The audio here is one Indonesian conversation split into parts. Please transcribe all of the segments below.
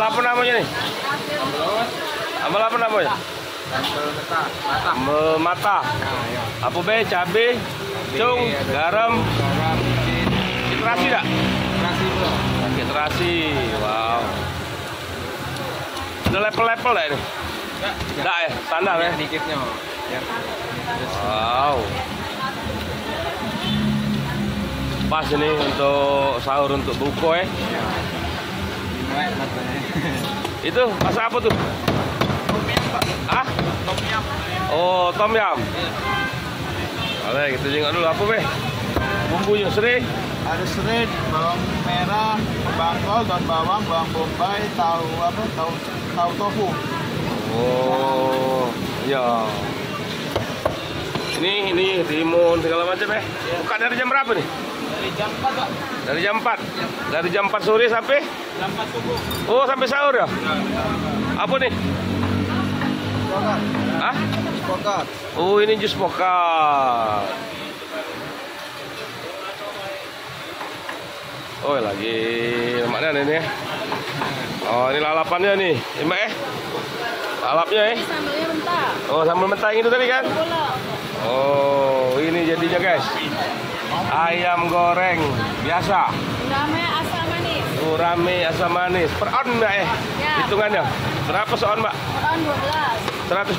Sambal apa namanya nih? Sambal apa namanya? Sambal mata. Apa be? Cabe, cung, garam. Terasi tak? Terasi bro. Pakai terasi. Wow. Ada level-level tak ini? Enggak ya? Standar ya? Sedikitnya. Ya. Wow. Pas ini untuk sahur, untuk buko ya. Itu masak apa tuh? Tom yum, Pak. Ah? Tom yum. Oh, tom yum. Oke, kita tengok dulu apa be? Bumbunya serai. Ada serai, bawang merah, bangkol, daun bawang, bawang bombay, tahu apa? Tahu tofu. Oh, ya. Ini timun segala macam ya. Buka dari jam berapa nih? Dari jam 4, Pak. Dari jam 4. Dari jam 4 sore sampai Jam 4 subuh. oh, sampai sahur ya? Apa nih? Pokat. Hah? Pokat. Oh, ini jus pokat. Oh, lagi mana ini ya? Oh, ini lalapannya nih. Mbak lalapnya ya? Sambalnya mentah. Oh, sambal mentah itu tadi kan? Oh, ini jadinya guys. Ayam goreng biasa. Rame asam manis. Oh, rame asam manis. Per on Mbak ya? Hitungannya. Berapa seon Mbak? Orang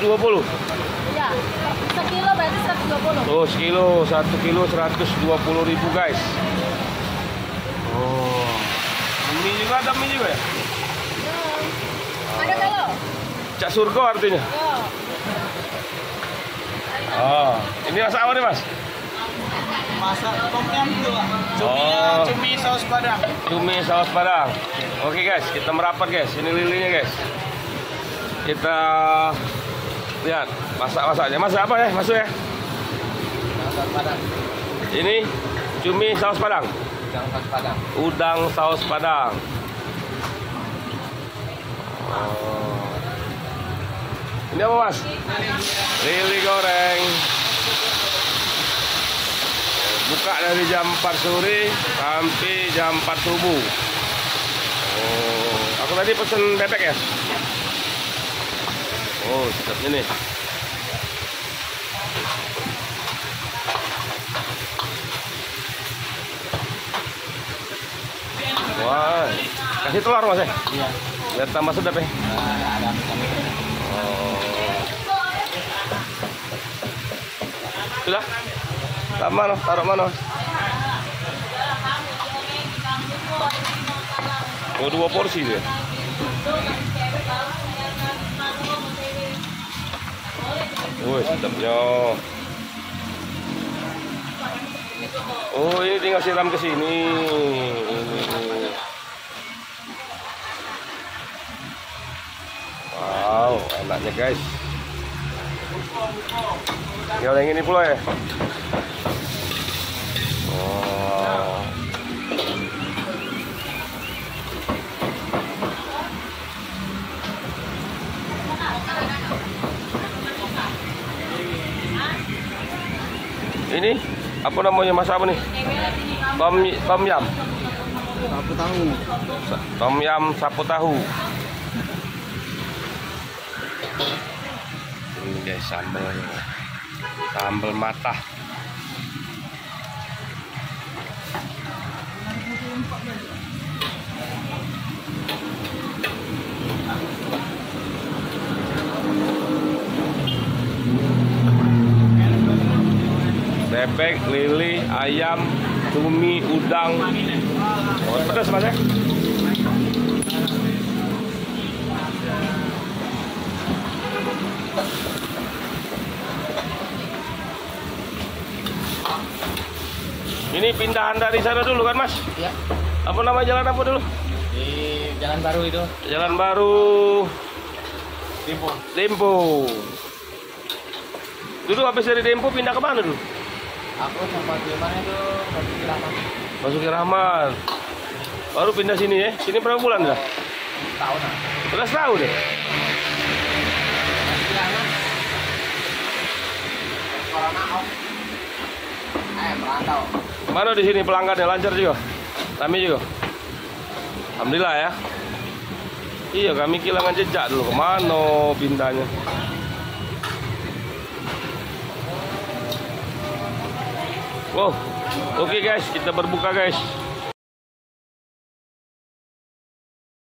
12. 120. Ya. Sekilo berarti 120. Oh, sekilo, 1 kilo 120.000 guys. Oh. Mie juga ada mie juga ya? Ada kalau? Cak surga artinya. Yo. Oh, ini masak apa nih Mas? Masak tom yum itu, Pak. Oh. Cumi saus padang. Cumi saus padang. Oke guys, kita merapat guys. Ini lilinya guys. Kita lihat masak-masaknya. Masak apa ya? Masuk ya. Saus padang. Ini cumi saus padang. Udang saus padang. Udang saus padang. Oh. Ini apa Mas? Lili goreng. Buka dari jam 4 sore sampai jam 4 subuh. Oh, aku tadi pesen bebek ya? Oh, sedapnya nih. Wah, kasih telur Mas ya? Iya. Biar tambah sedap ya? Ada Oh. Sudah? Mana? Taruh mana? Oh, 2 porsi dia. Woi, sedapnya. Oh, ini tinggal siram ke sini. Wow, enaknya guys. Tinggal yang ini pula ya. Oh. Ini apa namanya, masak apa nih? Tom yum. Sapu tahu. Tom yum sapu tahu. Ini guys sambalnya. Sambal mata. Bebek, lili, ayam, cumi, udang. Oh, pedas Mas ya? Ini pindahan dari sana dulu kan Mas? Iya. Apa nama jalan apa dulu? Di Jalan Baru itu. Jalan Baru Timpo. Dempo. Dulu habis dari Dempo pindah ke mana dulu? Aku sempat di mana itu? Basuki Rahmat. Basuki Rahmat. Baru pindah sini ya? Sini berapa bulan dah? Tahun lah. Udah setahun deh. Basuki Rahmat. Corona off. Merantau. Mana di sini pelanggannya lancar juga? Rame juga? Alhamdulillah ya. Iya, kami kehilangan jejak dulu. Kemana bintanya? Wow, oke guys, kita berbuka guys.